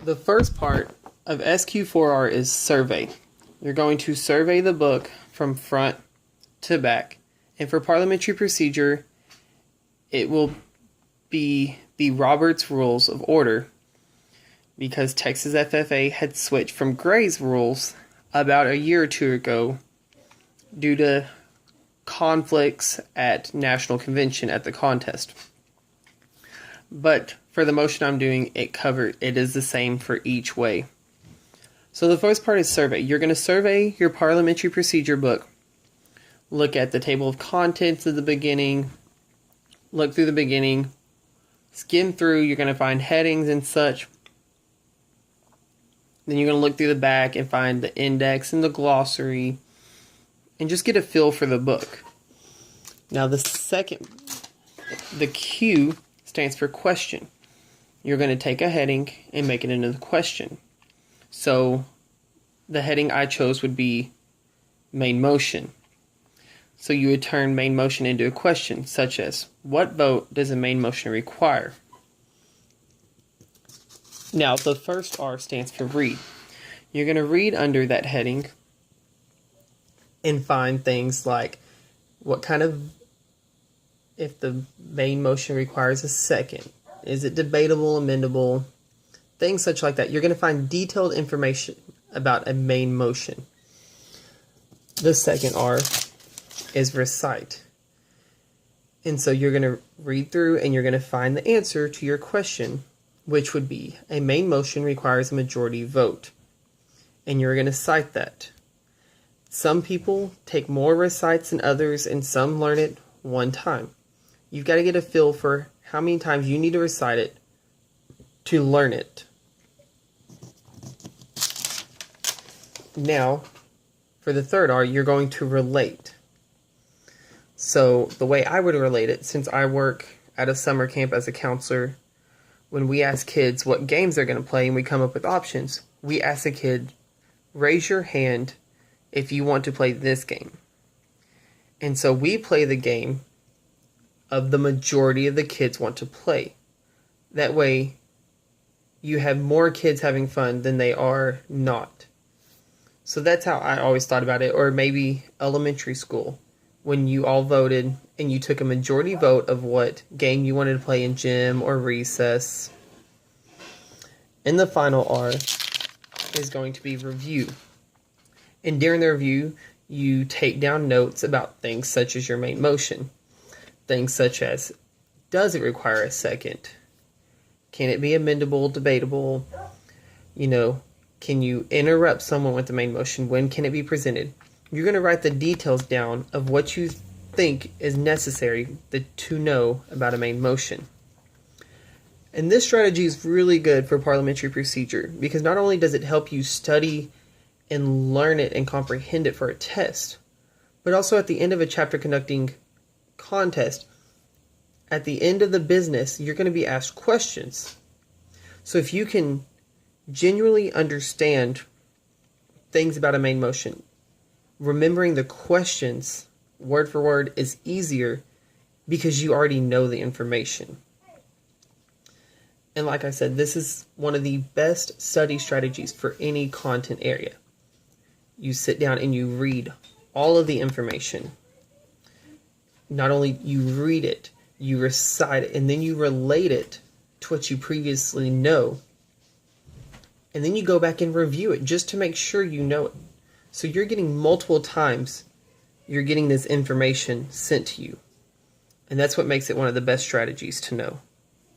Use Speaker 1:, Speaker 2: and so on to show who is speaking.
Speaker 1: The first part of SQ4R is survey. You're going to survey the book from front to back. And for parliamentary procedure, it will be the Roberts Rules of Order, because Texas FFA had switched from Gray's rules about a year or two ago due to conflicts at National Convention at the contest. But for the motion I'm doing, it is the same for each way. So the first part is survey. You're going to survey your parliamentary procedure book. Look at the table of contents at the beginning. Look through the beginning. Skim through. You're going to find headings and such. Then you're going to look through the back and find the index and the glossary. And just get a feel for the book. Now the Q stands for question. You're going to take a heading and make it into the question. So the heading I chose would be main motion. So you would turn main motion into a question, such as, what vote does a main motion require? Now the first R stands for read. You're going to read under that heading and find things like if the main motion requires a second, is it debatable, amendable, things such like that. You're going to find detailed information about a main motion. The second R is recite. And so you're going to read through and you're going to find the answer to your question, which would be a main motion requires a majority vote. And you're going to cite that. Some people take more recites than others, and some learn it one time. You've got to get a feel for how many times you need to recite it to learn it. Now, for the third R, you're going to relate. So the way I would relate it, since I work at a summer camp as a counselor, when we ask kids what games they're going to play and we come up with options, we ask a kid, raise your hand if you want to play this game. And so we play the game of the majority of the kids want to play. That way, you have more kids having fun than they are not. So that's how I always thought about it. Or maybe elementary school, when you all voted and you took a majority vote of what game you wanted to play in gym or recess. And the final R is going to be review. And during the review, you take down notes about things such as your main motion. Things such as, does it require a second? Can it be amendable, debatable? Can you interrupt someone with the main motion? When can it be presented? You're going to write the details down of what you think is necessary to know about a main motion. And this strategy is really good for parliamentary procedure, because not only does it help you study and learn it and comprehend it for a test, but also at the end of a chapter conducting contest, at the end of the business, you're going to be asked questions. So if you can genuinely understand things about a main motion, remembering the questions word for word is easier because you already know the information. And like I said, this is one of the best study strategies for any content area. You sit down and you read all of the information. Not only you read it, you recite it, and then you relate it to what you previously know. And then you go back and review it just to make sure you know it. So you're getting multiple times, you're getting this information sent to you. And that's what makes it one of the best strategies to know.